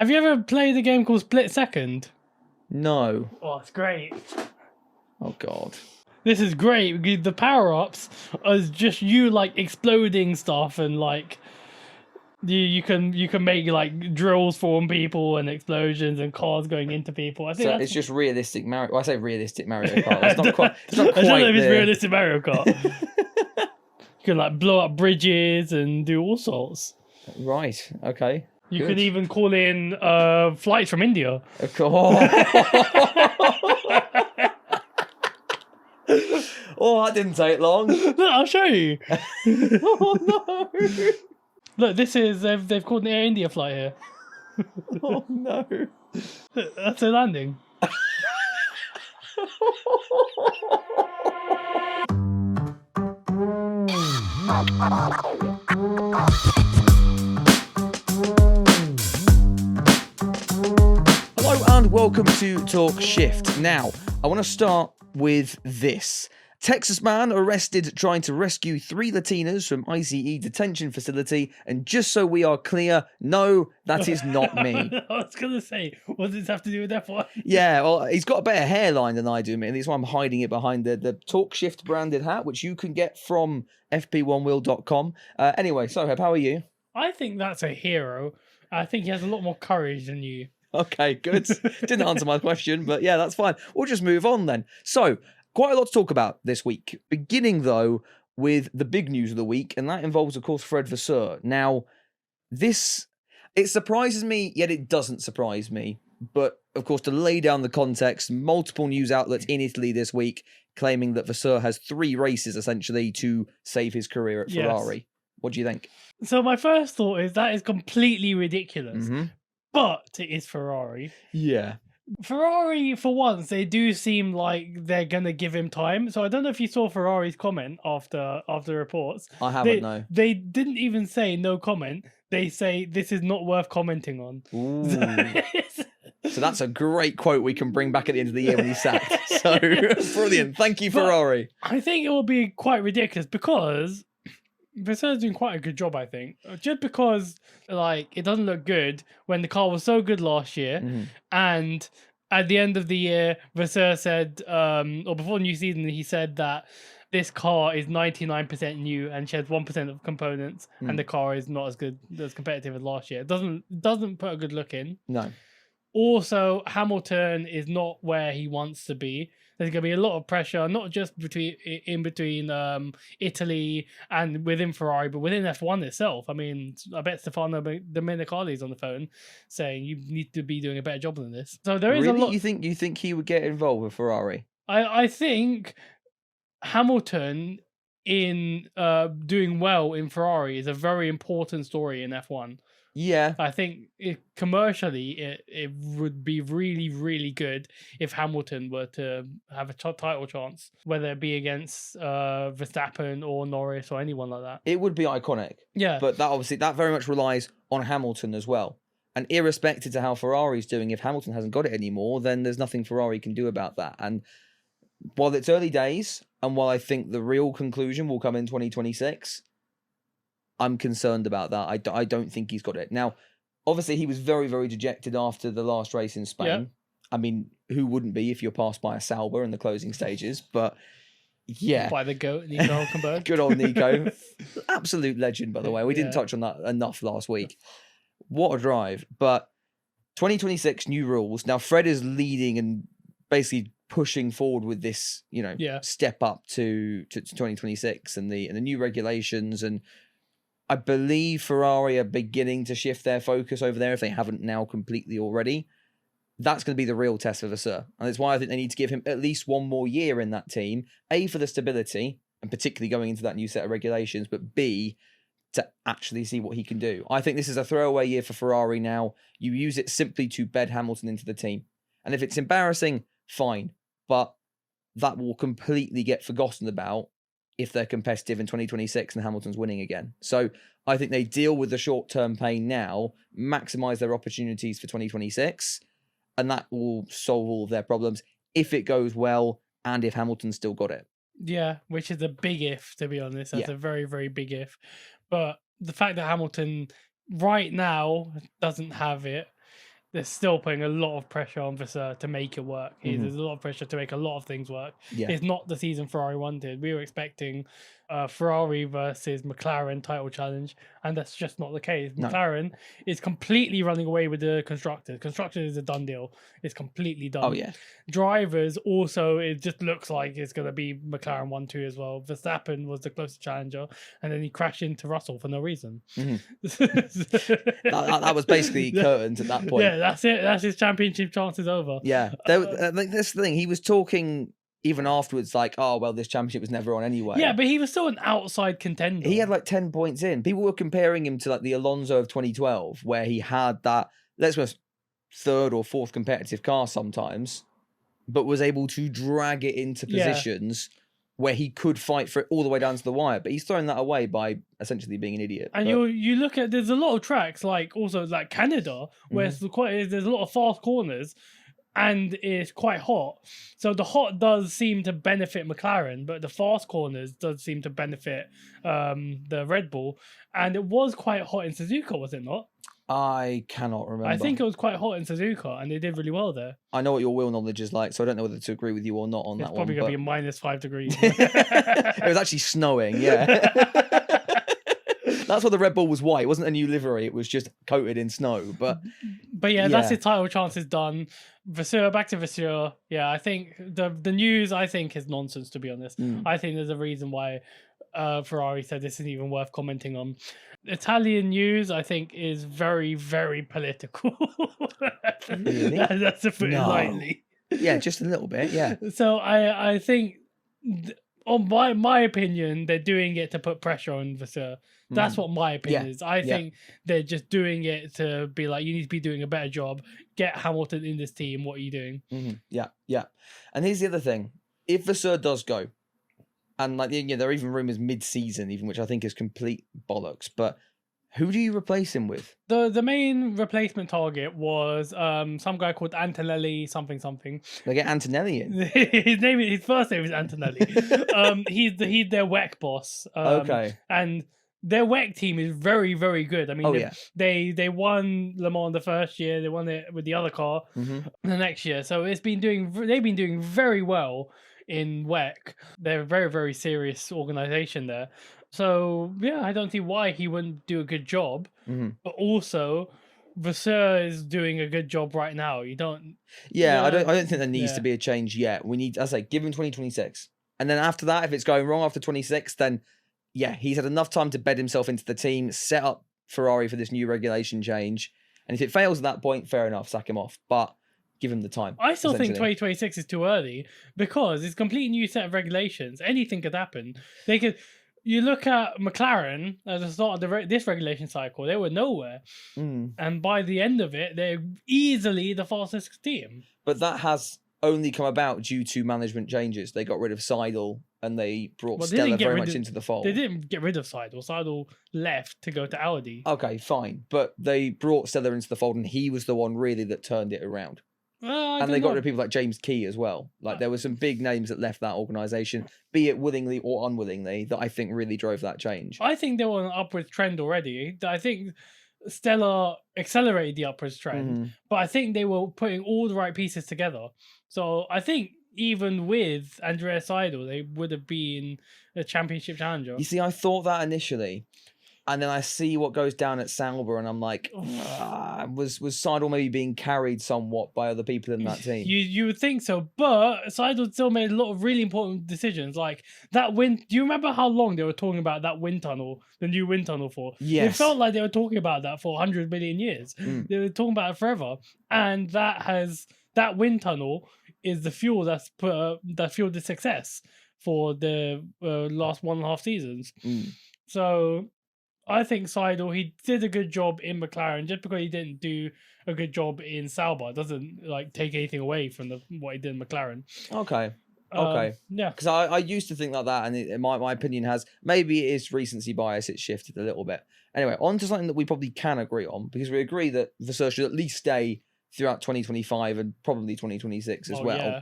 Have you ever played a game called Split Second? No. Oh, it's great. Oh God. This is great because the power-ups are just you like exploding stuff and like you can make like drills form people and explosions and cars going into people. I think So that's it's just realistic Mario. Well, I say realistic Mario Kart. Yeah, It's not quite. It's not I quite don't know if it's there. realistic Mario Kart. You can like blow up bridges and do all sorts. Right. Okay. You Good. could even call in flights from India. Of course. Oh, that didn't take long. Look, I'll show you. Oh no. Look, this is they've called an Air India flight here. Oh no. Look, that's a landing. Hello and welcome to Talk Shift. Now, I want to start with this. Texas man arrested trying to rescue 3 Latinas from ICE detention facility, and just so we are clear, no, that is not me. I was going to say, what does this have to do with F1? Yeah, well, he's got a better hairline than I do, man. That's why I'm hiding it behind the Talk Shift branded hat, which you can get from fp1wheel.com. Anyway, Soheb, how are you? I think that's a hero. I think he has a lot more courage than you. Okay, good. Didn't answer my question, but yeah, that's fine. We'll just move on then. So, quite a lot to talk about this week. Beginning, though, with the big news of the week, and that involves, of course, Fred Vasseur. Now, it surprises me, yet it doesn't surprise me. But, of course, to lay down the context, multiple news outlets in Italy this week claiming that Vasseur has 3 races, essentially, to save his career at Ferrari. Yes. What do you think? So my first thought is that is completely ridiculous. Mm-hmm. But it is Ferrari. Yeah. Ferrari, for once, they do seem like they're going to give him time. So I don't know if you saw Ferrari's comment after reports. I haven't, no. They didn't even say no comment. They say this is not worth commenting on. So that's a great quote we can bring back at the end of the year when he's sacked. So brilliant. Thank you, Ferrari. But I think it will be quite ridiculous because Vasseur's doing quite a good job, I think. Just because, like, it doesn't look good when the car was so good last year. Mm-hmm. And at the end of the year, Vasseur said, or before the new season, he said that this car is 99% new and shares 1% of components, and the car is not as competitive as last year. It doesn't put a good look in. No. Also, Hamilton is not where he wants to be. There's going to be a lot of pressure, not just between Italy and within Ferrari, but within F1 itself. I mean, I bet Stefano Domenicali's on the phone saying you need to be doing a better job than this. So there is a lot. You think he would get involved with Ferrari? I think Hamilton in doing well in Ferrari is a very important story in F1. Yeah. I think commercially it would be really, really good if Hamilton were to have a title chance, whether it be against Verstappen or Norris or anyone like that. It would be iconic. Yeah. But that very much relies on Hamilton as well. And irrespective to how Ferrari's doing, if Hamilton hasn't got it anymore, then there's nothing Ferrari can do about that. And while it's early days, and while I think the real conclusion will come in 2026... I'm concerned about that. I don't think he's got it. Now, obviously, he was very, very dejected after the last race in Spain. Yeah. I mean, who wouldn't be if you're passed by a Sauber in the closing stages? But, yeah. By the GOAT, Nico Hülkenberg. Good old Nico. Absolute legend, by the way. We didn't touch on that enough last week. What a drive. But 2026, new rules. Now, Fred is leading and basically pushing forward with this, step up to 2026 and the new regulations. And I believe Ferrari are beginning to shift their focus over there if they haven't now completely already. That's going to be the real test for Vasseur. And that's why I think they need to give him at least one more year in that team. A, for the stability, and particularly going into that new set of regulations, but B, to actually see what he can do. I think this is a throwaway year for Ferrari now. You use it simply to bed Hamilton into the team. And if it's embarrassing, fine. But that will completely get forgotten about if they're competitive in 2026 and Hamilton's winning again. So I think they deal with the short-term pain now, maximise their opportunities for 2026, and that will solve all of their problems if it goes well and if Hamilton's still got it. Yeah, which is a big if, to be honest. That's a very, very big if. But the fact that Hamilton right now doesn't have it, they're still putting a lot of pressure on Vasseur to make it work. There's a lot of pressure to make a lot of things work. Yeah. It's not the season Ferrari wanted. We were expecting Ferrari versus McLaren title challenge, and that's just not the case. No. McLaren is completely running away with the constructors. Constructors is a done deal. It's completely done. Oh yeah. Drivers also, it just looks like it's going to be McLaren 1-2 as well. Verstappen was the closest challenger, and then he crashed into Russell for no reason. That was basically curtains at that point. Yeah, that's it. That's his championship chances over. Yeah, that's the thing. He was talking even afterwards, like, "Oh well, this championship was never on anyway." Yeah, but he was still an outside contender. He had like 10 points in. People were comparing him to like the Alonso of 2012, where he had that, let's go, third or fourth competitive car sometimes, but was able to drag it into positions where he could fight for it all the way down to the wire. But he's thrown that away by essentially being an idiot. And you look at, there's a lot of tracks like Canada where there's a lot of fast corners and it's quite hot. So the hot does seem to benefit McLaren, but the fast corners does seem to benefit the Red Bull. And it was quite hot in Suzuka, was it not? I cannot remember. I think it was quite hot in Suzuka, and they did really well there. I know what your wheel knowledge is like, so I don't know whether to agree with you or not on that one. It's probably going to be -5 degrees. It was actually snowing, yeah. That's why the Red Bull was white. It wasn't a new livery. It was just coated in snow. But yeah, that's his title chances done. Vasseur, back to Vasseur. Yeah, I think the news, I think, is nonsense, to be honest. I think there's a reason why Ferrari said this isn't even worth commenting on. Italian news, I think, is very, very political. Really? That's to put it lightly. Yeah, just a little bit, yeah. So I think, on my opinion, they're doing it to put pressure on Vasseur. That's what my opinion is. I think they're just doing it to be like, you need to be doing a better job. Get Hamilton in this team. What are you doing? Yeah. And here's the other thing. If Vasseur does go, and like, there are even rumours mid-season, even, which I think is complete bollocks. But who do you replace him with? The main replacement target was some guy called Antonelli something. They get Antonelli in. His first name is Antonelli. He's their WEC boss. Okay. And their WEC team is very, very good. I mean, they won Le Mans the first year. They won it with the other car the next year. So they've been doing very well in WEC. They're a very, very serious organization there. So yeah, I don't see why he wouldn't do a good job. But also, Vasseur is doing a good job right now. You don't. Yeah, I don't think there needs to be a change yet. We need, as I say, give him 2026, and then after that, if it's going wrong after 26, then yeah, he's had enough time to bed himself into the team, set up Ferrari for this new regulation change, and if it fails at that point, fair enough, sack him off. But give him the time. I still think 2026 is too early because it's a completely new set of regulations. Anything could happen. They could. You look at McLaren at the start of this regulation cycle; they were nowhere, and by the end of it, they're easily the fastest team. But that has only come about due to management changes. They got rid of Seidel and they brought Stella very much into the fold. They didn't get rid of Seidel. Seidel left to go to Audi. Okay, fine, but they brought Stella into the fold, and he was the one really that turned it around. And they got rid of people like James Key as well. Like, there were some big names that left that organisation, be it willingly or unwillingly, that I think really drove that change. I think they were on an upwards trend already. I think Stella accelerated the upwards trend, but I think they were putting all the right pieces together. So I think even with Andrea Seidel, they would have been a championship challenger. You see, I thought that initially. And then I see what goes down at Sauber, and I'm like, was Seidel maybe being carried somewhat by other people in that team? You would think so, but Seidel still made a lot of really important decisions, like that wind. Do you remember how long they were talking about that wind tunnel, the new wind tunnel for? Yes. It felt like they were talking about that for 100 million years. They were talking about it forever, and that wind tunnel is the fuel that fueled the success for the last 1.5 seasons. So I think Seidel, he did a good job in McLaren. Just because he didn't do a good job in Sauber doesn't like take anything away from what he did in McLaren. Okay. Yeah. Because I used to think like that, and my opinion has, maybe it is recency bias, it's shifted a little bit. Anyway, on to something that we probably can agree on, because we agree that Vasseur should at least stay throughout 2025 and probably 2026 as well. Yeah.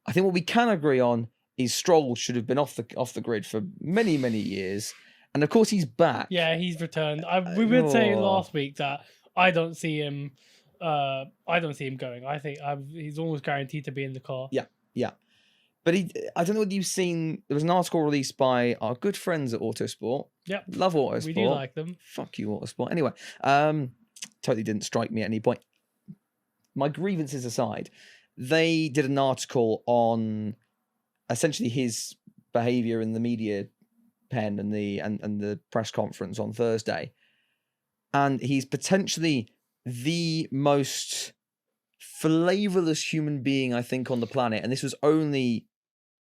I think what we can agree on is Stroll should have been off the grid for many, many years. And of course, he's back. Yeah, he's returned. We would say last week that I don't see him I don't see him going. I think he's almost guaranteed to be in the car. Yeah. But I don't know whether you've seen, there was an article released by our good friends at Autosport. Yep. Love Autosport. We do like them. Fuck you, Autosport. Anyway, totally didn't strike me at any point. My grievances aside, they did an article on essentially his behaviour in the media pen and the press conference on Thursday. And he's potentially the most flavourless human being, I think, on the planet. And this was only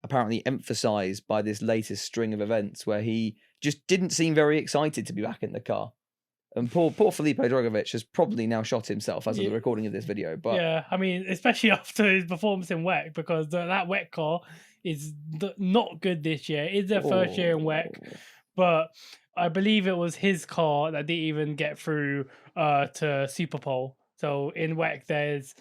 apparently emphasised by this latest string of events where he just didn't seem very excited to be back in the car. And poor Felipe Drugovich has probably now shot himself as of the recording of this video. But yeah, I mean, especially after his performance in WEC, because that WEC car is not good this year. It's their first year in WEC, but I believe it was his car that didn't even get through to Super Pole. So in WEC, there's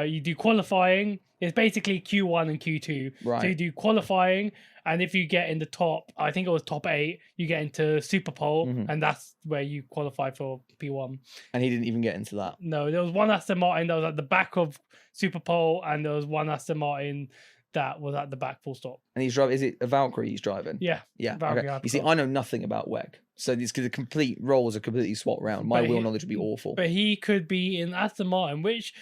you do qualifying. It's basically Q1 and Q2. Right. So you do qualifying, and if you get in the top, I think it was top 8, you get into Super Pole, and that's where you qualify for P1. And he didn't even get into that. No, there was one Aston Martin that was at the back of Super Pole, and there was one Aston Martin that was at the back, full stop. And he's driving, is it a Valkyrie he's driving? Yeah. Valkyrie, okay. You see, I know nothing about WEC. So these the complete roles are completely swapped around. My wheel knowledge would be awful. But he could be in Aston Martin, which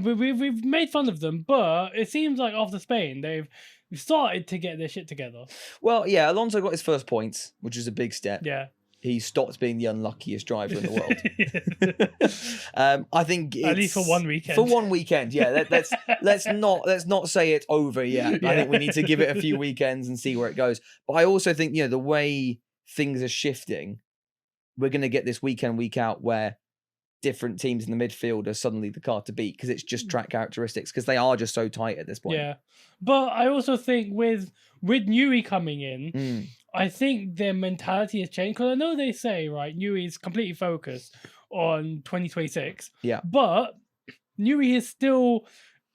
we've made fun of them, but it seems like after Spain, they've started to get their shit together. Well, yeah, Alonso got his first points, which is a big step. Yeah. He stopped being the unluckiest driver in the world. I think at least for one weekend. For one weekend, yeah. Let's not say it's over yet. I think we need to give it a few weekends and see where it goes. But I also think the way things are shifting, we're going to get this week in, week out where different teams in the midfield are suddenly the car to beat because it's just track characteristics because they are just so tight at this point. Yeah, but I also think with Newey coming in, I think their mentality has changed because I know they say Newey's completely focused on 2026. Yeah, but Newey has still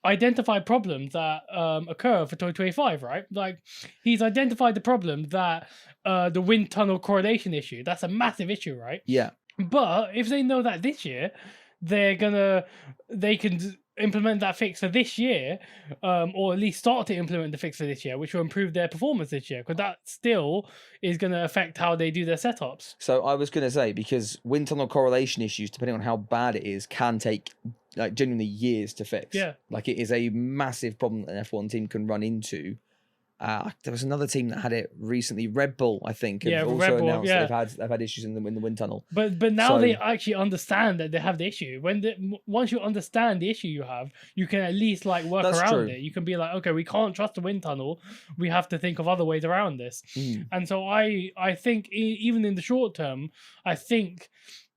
identified problems that occur for 2025, right? Like he's identified the problem that the wind tunnel correlation issue. That's a massive issue, right? Yeah. But if they know that this year, they can implement that fix for this year, or at least start to implement the fix for this year, which will improve their performance this year, because that still is going to affect how they do their setups. So I was going to say, because wind tunnel correlation issues, depending on how bad it is, can take genuinely years to fix. Yeah. Like it is a massive problem that an F1 team can run into. There was another team that had it recently, Red Bull, I think, have also announced that they've had issues in the wind tunnel. But now they actually understand that they have the issue. Once you understand the issue you have, you can at least work around it. You can be like, okay, we can't trust the wind tunnel. We have to think of other ways around this. And so I think even in the short term, I think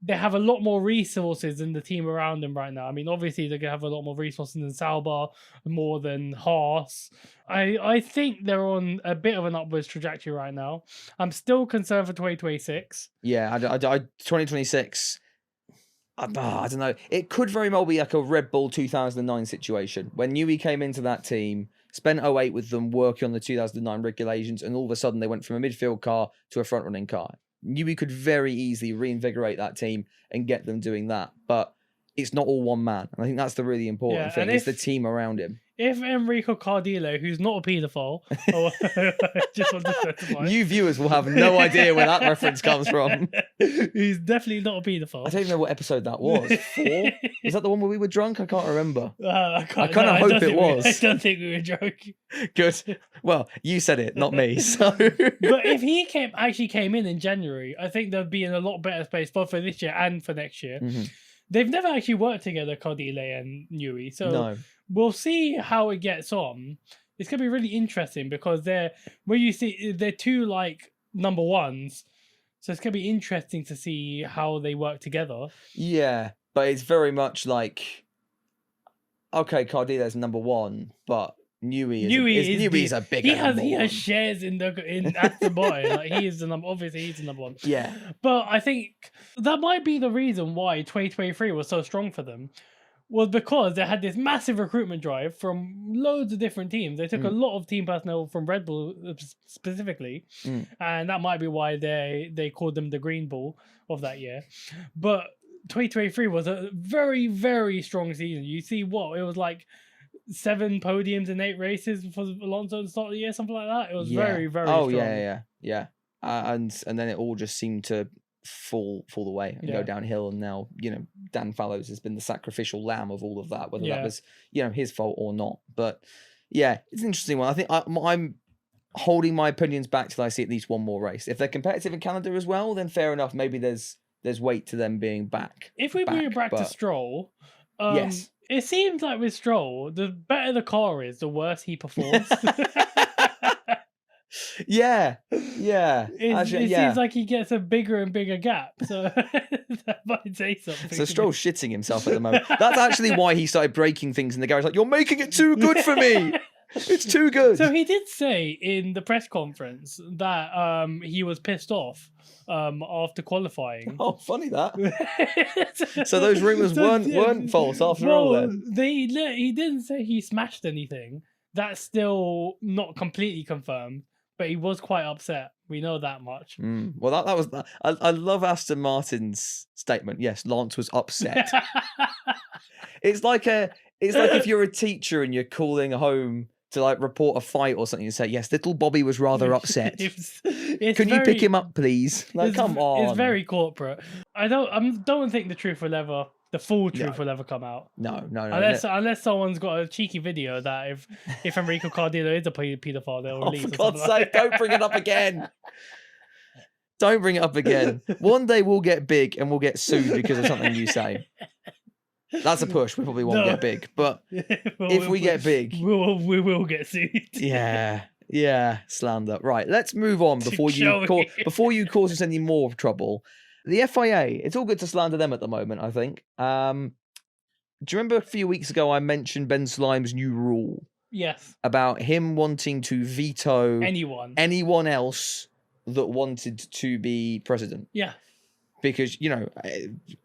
they have a lot more resources than the team around them right now. I mean, obviously they're gonna have a lot more resources than Sauber, more than Haas. I think they're on a bit of an upwards trajectory right now. I'm still concerned for 2026. Yeah, 2026. I don't know. It could very well be like a Red Bull 2009 situation when Newey came into that team, spent 08 with them working on the 2009 regulations, and all of a sudden they went from a midfield car to a front running car. Newey could very easily reinvigorate that team and get them doing that. But it's not all one man. And I think that's the really important thing. It's the team around him. If Enrico Cardillo, who's not a paedophile, just want to specify. New viewers will have no idea where that reference comes from. He's definitely not a paedophile. I don't even know what episode that was. 4? Was that the one where we were drunk? I can't remember. I kind of hope it was. I don't think we were drunk. Good. Well, you said it, not me. So, but if he actually came in January, I think they'd be in a lot better space both for this year and for next year. They've never actually worked together, Cardile and Newey. So we'll see how it gets on. It's going to be really interesting because they're two number ones. So it's going to be interesting to see how they work together. Yeah, but it's very much like, okay, Cardile's number one, but Newey is a big. He has shares in Aston Martin. He's the number. Obviously, he's the number one. Yeah, but I think that might be the reason why 2023 was so strong for them. Was because they had this massive recruitment drive from loads of different teams. They took a lot of team personnel from Red Bull specifically, and that might be why they called them the Green Bull of that year. But 2023 was a very, very strong season. You see what? It was like 7 podiums in 8 races for Alonso at the start of the year, something like that. It was very, very strong. Yeah. And then it all just seemed to fall away and go downhill. And now, Dan Fallows has been the sacrificial lamb of all of that, whether that was, his fault or not. But yeah, it's an interesting one. I think I'm holding my opinions back till I see at least one more race. If they're competitive in Canada as well, then fair enough. Maybe there's weight to them being back. If we bring it back to Stroll, yes. It seems like with Stroll, the better the car is, the worse he performs. Yeah. It seems like he gets a bigger and bigger gap. So that might say something. So Stroll's shitting himself at the moment. That's actually why he started breaking things in the garage. Like, you're making it too good for me. It's too good. So he did say in the press conference that he was pissed off after qualifying. Oh, funny that. So those rumours weren't false after all then. He didn't say he smashed anything. That's still not completely confirmed, but he was quite upset. We know that much. Well, that was that. I love Aston Martin's statement. Yes, Lance was upset. It's like if you're a teacher and you're calling home to like report a fight or something and say, yes, little Bobby was rather upset. Can you pick him up, please? Like, come on. It's very corporate. I don't think the full truth will ever come out. No. Unless someone's got a cheeky video that if Enrico Cardillo is a paedophile, they'll release. For God's sake, don't bring it up again. Don't bring it up again. One day we'll get big and we'll get sued because of something you say. That's a push. We probably won't get big, but if we get big, we will get sued. Yeah, slander. Right, let's move on before you cause us any more trouble. The FIA, it's all good to slander them at the moment, I think. Do you remember a few weeks ago I mentioned Ben Slime's new rule? Yes. About him wanting to veto anyone else that wanted to be president. Yeah. Because,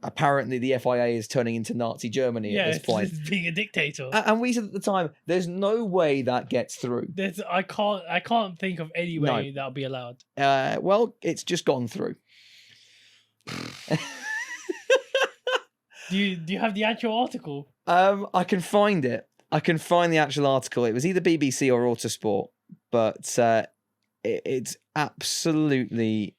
apparently the FIA is turning into Nazi Germany at this point. It's being a dictator. And we said at the time, there's no way that gets through. I can't think of any way that'll be allowed. Well, it's just gone through. Do you have the actual article? I can find it. I can find the actual article. It was either BBC or Autosport, but it's absolutely...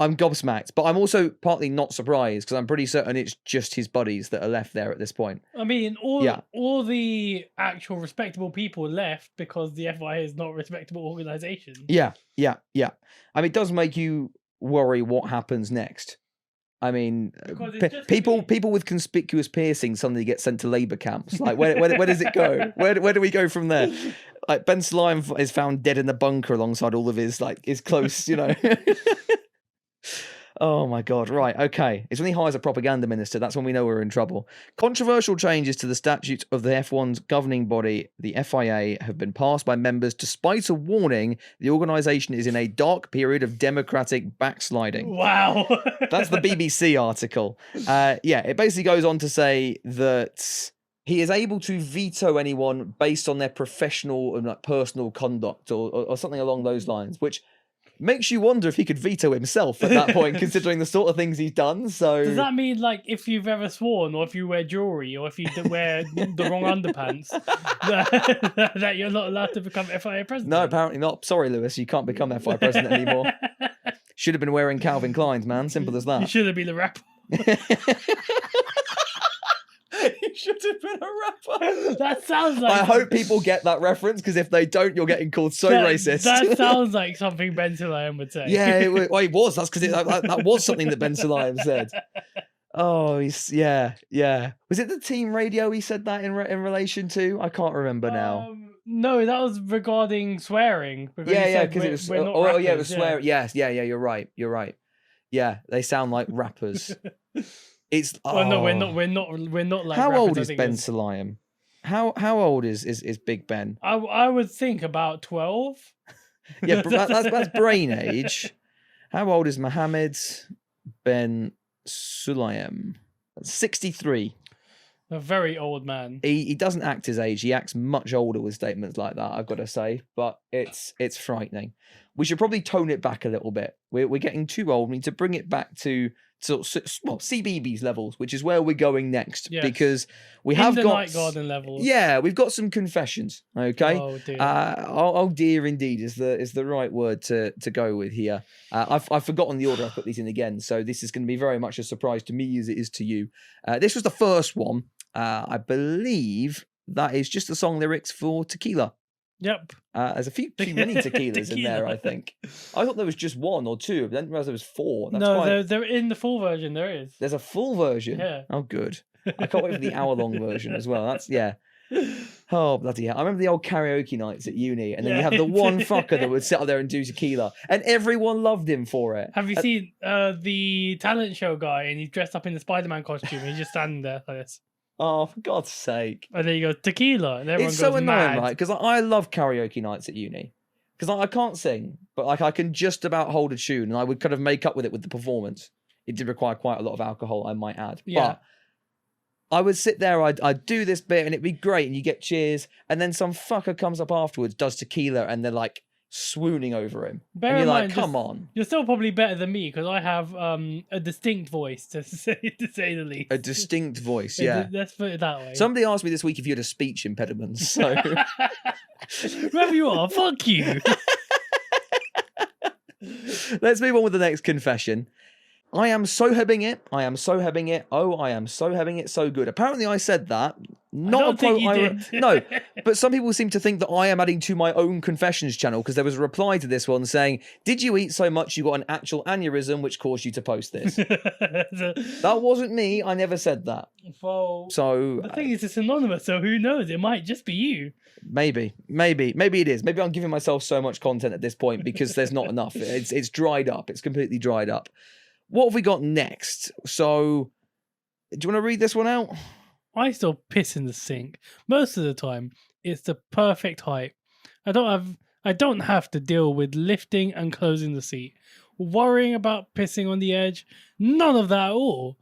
I'm gobsmacked, but I'm also partly not surprised because I'm pretty certain it's just his buddies that are left there at this point. I mean, all the actual respectable people left because the FIA is not a respectable organisation. Yeah. I mean, it does make you worry what happens next. I mean, people with conspicuous piercings suddenly get sent to labour camps. Like, where does it go? Where do we go from there? Like, Ben Slime is found dead in the bunker alongside all of his close, Oh my God, right, okay. It's when he hires a propaganda minister, that's when we know we're in trouble. Controversial changes to the statutes of the F1's governing body, the FIA, have been passed by members despite a warning the organisation is in a dark period of democratic backsliding. Wow. That's the BBC article. It basically goes on to say that he is able to veto anyone based on their professional and personal conduct or something along those lines, which... makes you wonder if he could veto himself at that point, considering the sort of things he's done. So does that mean, like, if you've ever sworn, or if you wear jewelry, or if you wear the wrong underpants, that you're not allowed to become FIA president? No, apparently not. Sorry, Lewis, you can't become FIA president anymore. Should have been wearing Calvin Klein's, man. Simple as that. You should have been a rapper. You should have been a rapper. That sounds like... I hope people get that reference, because if they don't, you're getting called racist. That sounds like something Ben Sulayem would say. Yeah, it was. That's because that was something that Ben Sulayem said. Oh, yeah. Was it the team radio he said that in relation to? I can't remember now. No, that was regarding swearing. Yeah, because it was... it was swearing. Yes, yeah, you're right. Yeah, they sound like rappers. It's no, we're not like. How old is Ben Sulayem? How old is Big Ben? I would think about 12. Yeah, that's brain age. How old is Mohammed Ben Sulayem? 63. A very old man. He doesn't act his age. He acts much older with statements like that, I've got to say. But it's frightening. We should probably tone it back a little bit. We're getting too old. We need to bring it back to CBeebies levels, which is where we're going next, Yes. because we have got Night Garden levels. Yeah, we've got some confessions. Okay. Oh dear. Oh dear, indeed is the right word to go with here. I've forgotten the order I put these in again, so this is going to be very much a surprise to me as it is to you. This was the first one. I believe that is just the song lyrics for Tequila. Yep. There's a few too many tequilas in there, I think. I thought there was just one or two, but I didn't realize there was four. They're in the full version. There is. There's a full version. Yeah. Oh, good. I can't wait for the hour-long version as well. Oh, bloody hell. I remember the old karaoke nights at uni, and then you have the one fucker that would sit up there and do Tequila, and everyone loved him for it. Have you seen the talent show guy, and he's dressed up in the Spider-Man costume, and he's just standing there like this? Oh, for God's sake. And there you go, Tequila. And everyone It's so goes annoying, mad. right? Because I love karaoke nights at uni. Because I can't sing, but like I can just about hold a tune, and I would kind of make up with it with the performance. It did require quite a lot of alcohol, I might add. Yeah. But I would sit there, I'd do this bit, and it'd be great, and you get cheers, and then some fucker comes up afterwards, does Tequila, and they're like swooning over him. Bear and you're in like, mind, come on. You're still probably better than me because I have a distinct voice, to say the least. A distinct voice, yeah. Let's put it that way. Somebody asked me this week if you had a speech impediment, so... Whoever you are, fuck you. Let's move on with the next confession. I am so having it. I am so having it. Oh, I am so having it so good. Apparently I said that. Not a quote No, but some people seem to think that I am adding to my own confessions channel, because there was a reply to this one saying, did you eat so much you got an actual aneurysm which caused you to post this? That wasn't me. I never said that. Well, so the thing is, it's anonymous, so who knows? It might just be you. Maybe it is. Maybe I'm giving myself so much content at this point because there's not enough. It's dried up. It's completely dried up. What have we got next? So, do you want to read this one out? I still piss in the sink. Most of the time, it's the perfect height. I don't have to deal with lifting and closing the seat, worrying about pissing on the edge. None of that at all.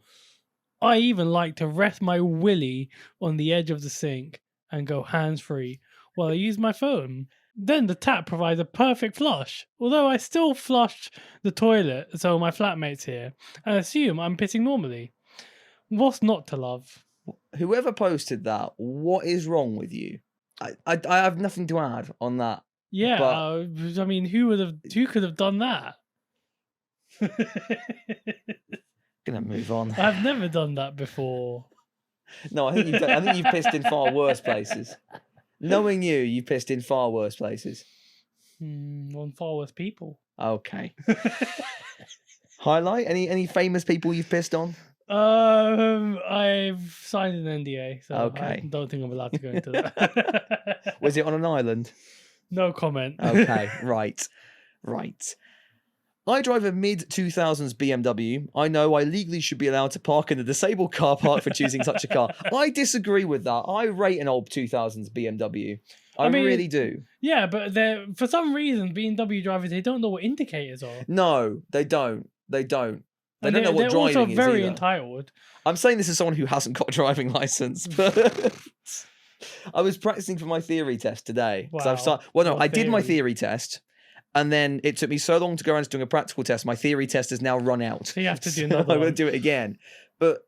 I even like to rest my willy on the edge of the sink and go hands-free while I use my phone. Then the tap provides a perfect flush, although I still flush the toilet so my flatmate's here and assume I'm pissing normally. What's not to love? Whoever posted that, what is wrong with you? I have nothing to add on that. Yeah, but... I mean, who could have done that? Gonna move on. I've never done that before. No, I think you've pissed in far worse places. Knowing you've pissed in far worse places. On far worse people. Okay. Highlight any famous people you've pissed on? I've signed an NDA, so okay. I don't think I'm allowed to go into that. Was it on an island? No comment. Okay, right. I drive a mid-2000s BMW. I know I legally should be allowed to park in the disabled car park for choosing such a car. I disagree with that. I rate an old 2000s BMW. I mean, really do. Yeah, but for some reason, BMW drivers, they don't know what indicators are. No, they don't. They don't know what driving is. They're also very entitled. I'm saying this as someone who hasn't got a driving license, but I was practicing for my theory test today. Wow. I did my theory test. And then it took me so long to go around to doing a practical test. My theory test has now run out. So you have to do another one. I'm going to do it again. But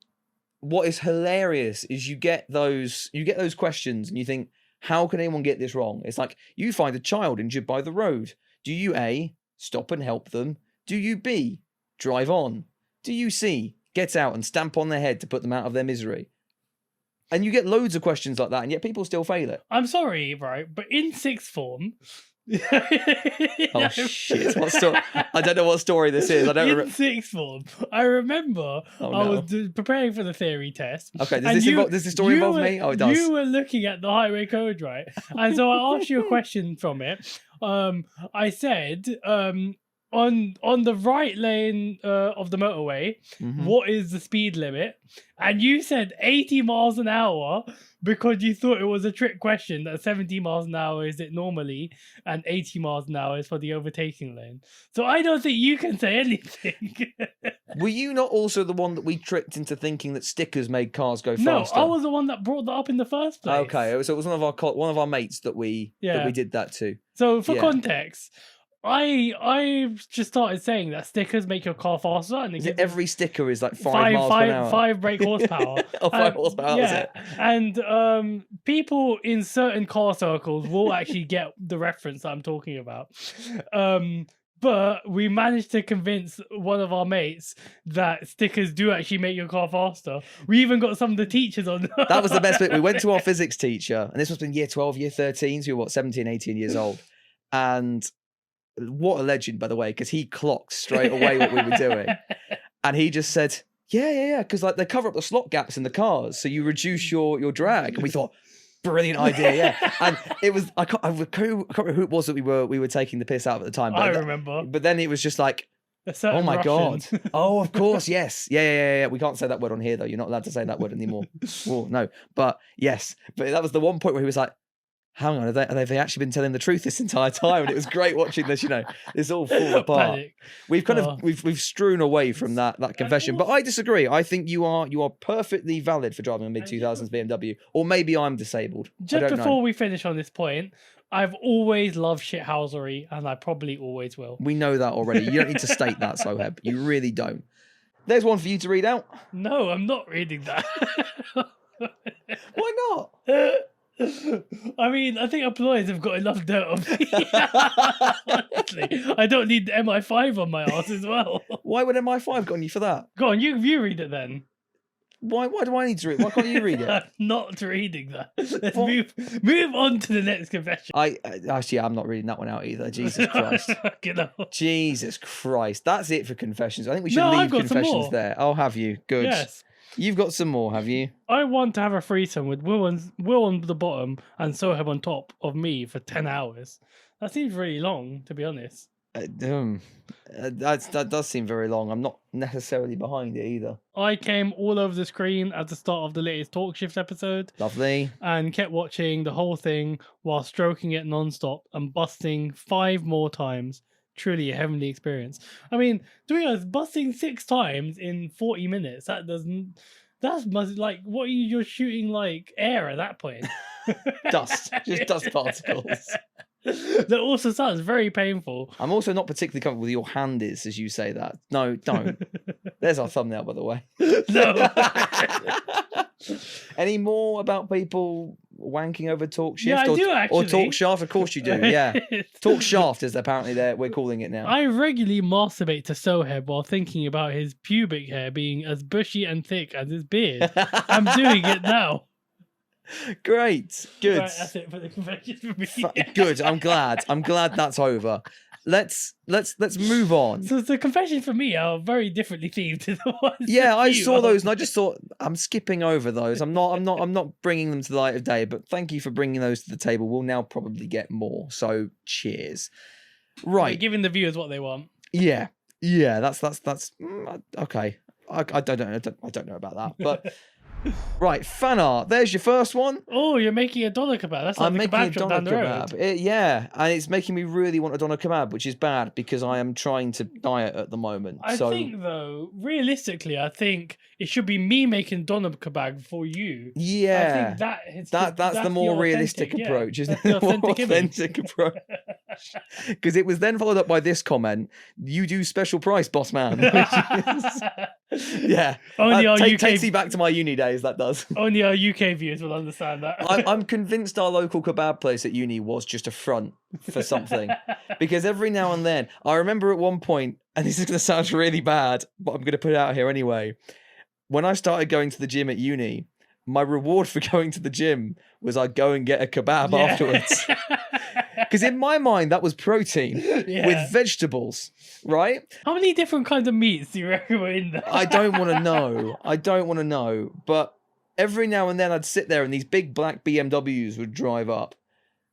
what is hilarious is you get those questions and you think, how can anyone get this wrong? It's like, you find a child injured by the road. Do you A, stop and help them? Do you B, drive on? Do you C, get out and stamp on their head to put them out of their misery? And you get loads of questions like that, and yet people still fail it. I'm sorry, right? But in sixth form... Oh shit! What story? I don't know what story this is. I don't remember. In sixth form, I remember I was preparing for the theory test. Okay, does this story involve me? Oh, it does. You were looking at the highway code, right? And so I asked you a question from it. I said, on the right lane of the motorway, what is the speed limit? And you said 80 miles an hour because you thought it was a trick question that 70 miles an hour is it normally and 80 miles an hour is for the overtaking lane. So I don't think you can say anything. Were you not also the one that we tricked into thinking that stickers made cars go faster? No, I was the one that brought that up in the first place. Okay, so it was one of our mates that we did that to. So for context, I just started saying that stickers make your car faster, and Every sticker is like 5 miles per hour. 5 brake horsepower. 5 horsepower. Yeah, and people in certain car circles will actually get the reference that I'm talking about. But we managed to convince one of our mates that stickers do actually make your car faster. We even got some of the teachers on. That was the best bit. We went to our physics teacher, and this was in year 12, year 13, so we were 17, 18 years old. And what a legend, by the way, because he clocked straight away what we were doing. And he just said, yeah, because like they cover up the slot gaps in the cars, so you reduce your drag. And we thought, brilliant idea, yeah. And it was I can't remember who it was that we were taking the piss out at the time. But I remember. But then it was just like, oh my God. Oh, of course, yes. Yeah. We can't say that word on here though. You're not allowed to say that word anymore. Oh, no. But yes. But that was the one point where he was like, hang on, have they actually been telling the truth this entire time? And it was great watching this, this all fall apart. Panic. We've kind of we've strewn away from that confession. But I disagree. I think you are perfectly valid for driving a mid-2000s BMW. Or maybe I'm disabled. Just before we finish on this point, I've always loved shithousery, and I probably always will. We know that already. You don't need to state that, Soheb. You really don't. There's one for you to read out. No, I'm not reading that. Why not? I mean, I think employers have got enough dirt on me. Honestly, I don't need the MI5 on my ass as well. Why would MI5 got on you for that? Go on, you read it then. Why do I need to read it? Why can't you read it? I'm not reading that. Let's move on to the next confession. I'm not reading that one out either. Jesus Christ. Jesus Christ. That's it for confessions. I think we should leave confessions there. Oh, have you? Good. Yes. You've got some more, have you? I want to have a threesome with Will on the bottom and Soheb on top of me for 10 hours. That seems really long, to be honest. That does seem very long. I'm not necessarily behind it either. I came all over the screen at the start of the latest Talk Shift episode. Lovely. And kept watching the whole thing while stroking it non-stop and busting 5 more times. Truly a heavenly experience. I mean, to be honest, busting 6 times in 40 minutes, that's like, what are you're shooting like air at that point? Dust. Just dust particles. That also sounds very painful. I'm also not particularly comfortable with your hand is as you say that. No, don't. There's our thumbnail, by the way. No. Any more about people wanking over Talk Shift? Yeah, I do actually. Or Talk Shaft? Of course you do, yeah. Talk Shaft is apparently we're calling it now. I regularly masturbate to Soheb while thinking about his pubic hair being as bushy and thick as his beard. I'm doing it now. Great. Good. Right, that's it for the confession for me. Good. I'm glad that's over. Let's move on. So the confessions for me are very differently themed to the ones. Yeah, I saw those and I just thought I'm skipping over those. I'm not bringing them to the light of day. But thank you for bringing those to the table. We'll now probably get more. So cheers. Right, we're giving the viewers what they want. Yeah. That's okay. I don't know about that, but. Right, fan art. There's your first one. Oh, you're making a doner kebab. That's like I'm making a doner down the kebab. And it's making me really want a doner kebab, which is bad because I am trying to diet at the moment. I think, though, realistically, I think it should be me making doner kebab for you. Yeah, I think that's the more realistic approach, isn't it? The more authentic approach. Because it was then followed up by this comment: "You do special price, boss man." Yeah, only our UK takes me back to my uni days. That does. Only our UK viewers will understand that. I'm convinced our local kebab place at uni was just a front for something, because every now and then I remember at one point, and this is going to sound really bad, but I'm going to put it out here anyway. When I started going to the gym at uni, my reward for going to the gym was I'd go and get a kebab afterwards. Because in my mind, that was protein with vegetables, right? How many different kinds of meats do you reckon were in there? I don't want to know. But every now and then I'd sit there and these big black BMWs would drive up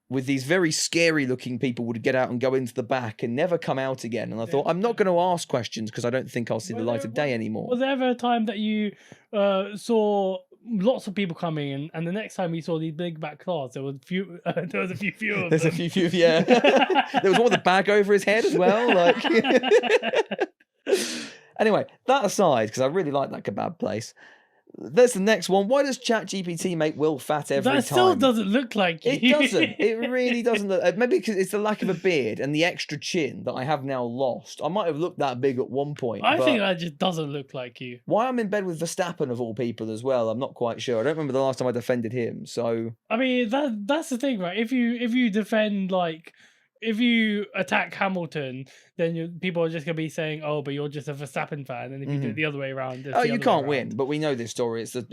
with these very scary looking people would get out and go into the back and never come out again. And I thought, I'm not going to ask questions because I don't think I'll see the light of day anymore. Was there ever a time that you saw lots of people coming in, and the next time we saw these big back cars, there was a few fewer of them. There's a few, yeah. There was one with a bag over his head as well. Like, anyway, that aside, because I really like that kebab place. That's the next one. Why does ChatGPT make Will fat every time? That still doesn't look like you. It doesn't. It really doesn't look. Maybe because it's the lack of a beard and the extra chin that I have now lost. I might have looked that big at one point. I think that just doesn't look like you. Why I'm in bed with Verstappen of all people as well, I'm not quite sure. I don't remember the last time I defended him. So I mean, that's the thing, right? If you defend like. If you attack Hamilton, then people are just going to be saying, "Oh, but you're just a Verstappen fan," and if you do it the other way around, you can't win. But we know this story. It's a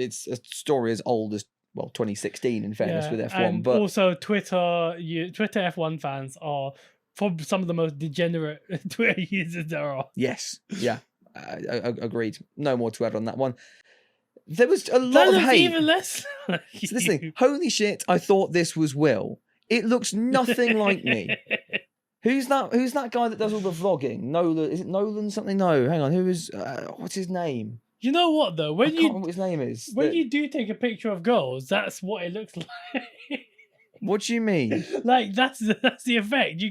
story as old as 2016. In fairness, with F1, and but also Twitter F1 fans are probably some of the most degenerate Twitter users there are. Yes, yeah, agreed. No more to add on that one. There was a lot of hate. Even less. So this thing, holy shit! I thought this was Will. It looks nothing like me. Who's that guy that does all the vlogging? Nolan, is it Nolan something? No, hang on. Who is? What's his name? You know what though? I can't remember what his name is. When you do take a picture of girls, that's what it looks like. What do you mean? Like that's the effect.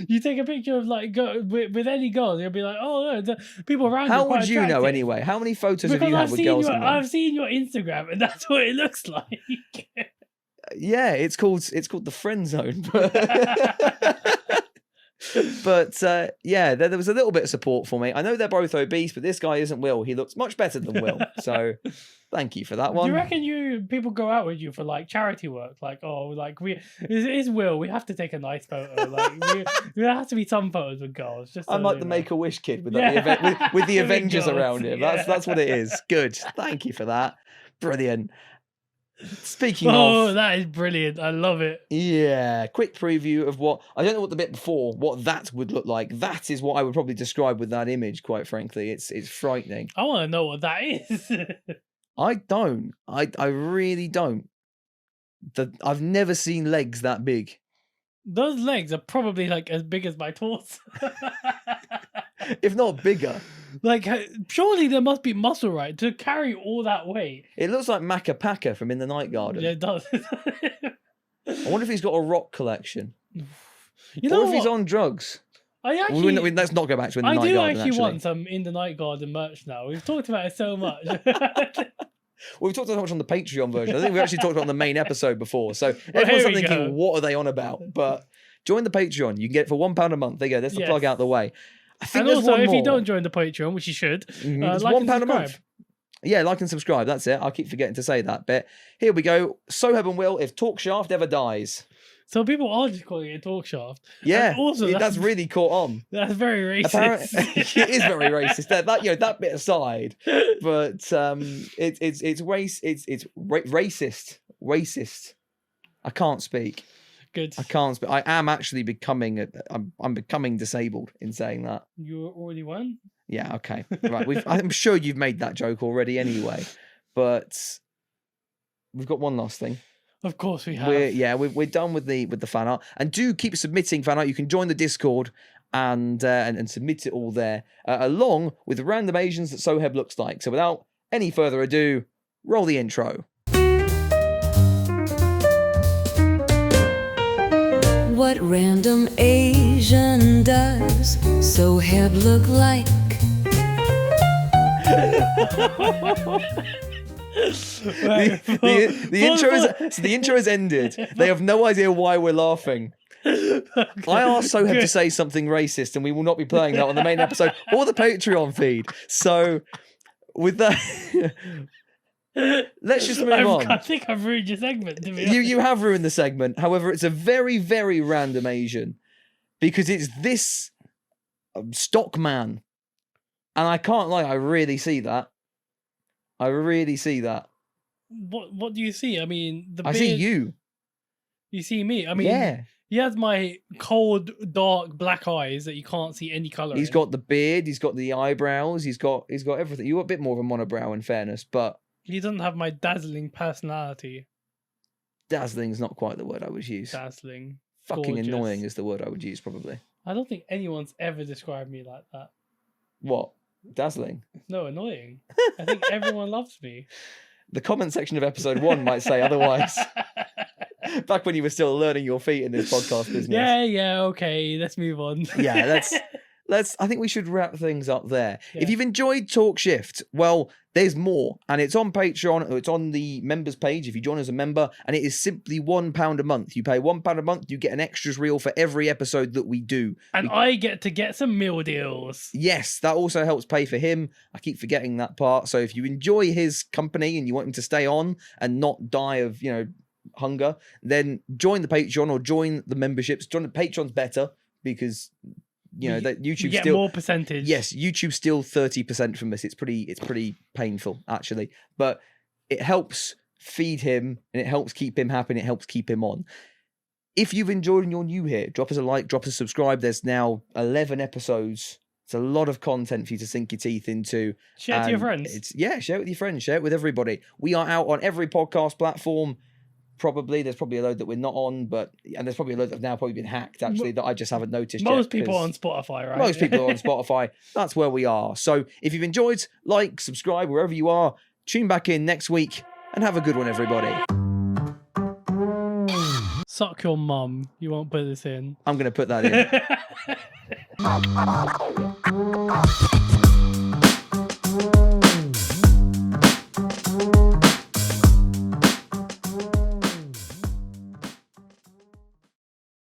You take a picture of like with any girl, you'll be like, oh, no, people around. How you would you know anyway? How many photos have you had with girls? I've seen your Instagram, and that's what it looks like. Yeah, it's called the friend zone. But yeah, there was a little bit of support for me. I know they're both obese, but this guy isn't Will. He looks much better than Will. So thank you for that one. Do you reckon people go out with you for like charity work? Like, oh, like it's Will. We have to take a nice photo. Like there has to be some photos with girls. Just I'm like the Make-A-Wish kid with the Avengers around him. Yeah. That's what it is. Good. Thank you for that. Brilliant. Speaking of, that is brilliant. I love it. Yeah, quick preview of what I don't know what the bit before what that would look like. That is what I would probably describe with that image. Quite frankly, it's frightening. I want to know what that is. I don't. I really don't. I've never seen legs that big. Those legs are probably like as big as my torso. If not bigger. Like, surely there must be muscle, right, to carry all that weight. It looks like Macca Pacca from In the Night Garden. Yeah, it does. I wonder if he's got a rock collection. You know or if he's on drugs. Let's not go back to In the Night Garden. I do actually want some In the Night Garden merch now. We've talked about it so much. Well, we've talked so much on the Patreon version. I think we actually talked about it on the main episode before. So everyone's thinking, what are they on about? But join the Patreon. You can get it for £1 a month. There you go. That's the plug out the way. I think and also, if you don't join the Patreon, which you should, it's like £1 a month. Yeah, like and subscribe. That's it. I'll keep forgetting to say that bit. Here we go. Soheb and Will, if Talk Shaft ever dies. So people are just calling it Talk Shaft. Yeah, and also that's really caught on. That's very racist. It is very racist. That bit aside, but it's racist. I can't speak. Good. I can't speak. I am actually becoming I'm becoming disabled in saying that. You already won? Yeah. Okay. Right. I'm sure you've made that joke already anyway, but we've got one last thing. Of course we have. We're done with the fan art, and do keep submitting fan art. You can join the Discord and submit it all there, along with random Asians that Soheb looks like. So without any further ado, roll the intro. What random Asian does Soheb look like? The intro has ended. They have no idea why we're laughing. I asked Soheb to say something racist, and we will not be playing that on the main episode or the Patreon feed. So, with that, let's just move on. I think I've ruined your segment. To be you have ruined the segment. However, it's a very, very random Asian because it's this stock man, and I can't lie. I really see that. What do you see? I mean, I see you. You see me. I mean, yeah. He has my cold, dark, black eyes that you can't see any colour. He's got the beard. He's got the eyebrows. He's got everything. You're a bit more of a monobrow, in fairness, but he doesn't have my dazzling personality. Dazzling's not quite the word I would use. Dazzling. Fucking gorgeous. annoying is the word I would use, probably. I don't think anyone's ever described me like that. What? Dazzling? No, annoying. I think everyone loves me. The comment section of episode 1 might say otherwise. Back when you were still learning your feet in this podcast business. Yeah, okay, let's move on. Yeah, I think we should wrap things up there. Yeah. If you've enjoyed Talk Shift, well, there's more, and it's on Patreon, or it's on the members page if you join as a member, and it is simply £1 a month. You pay £1 a month, you get an extras reel for every episode that we do. And I get to get some meal deals. Yes, that also helps pay for him. I keep forgetting that part. So if you enjoy his company and you want him to stay on and not die of, hunger, then join the Patreon or join the memberships. Join the Patreon's better because that YouTube you get still more percentage. Yes, YouTube still 30% from this. It's pretty painful actually, but it helps feed him and it helps keep him happy and it helps keep him on. If you've enjoyed and you're new here, drop us a like, drop us a subscribe. There's now 11 episodes. It's a lot of content for you to sink your teeth into. Share it to your friends. Share it with your friends. Share it with everybody. We are out on every podcast platform. There's probably a load that we're not on, and there's probably a load that have now probably been hacked actually that I just haven't noticed yet. Most people are on Spotify, right? Most people are on Spotify. That's where we are. So if you've enjoyed, like, subscribe wherever you are. Tune back in next week and have a good one, everybody. Suck your mum. You won't put this in. I'm going to put that in.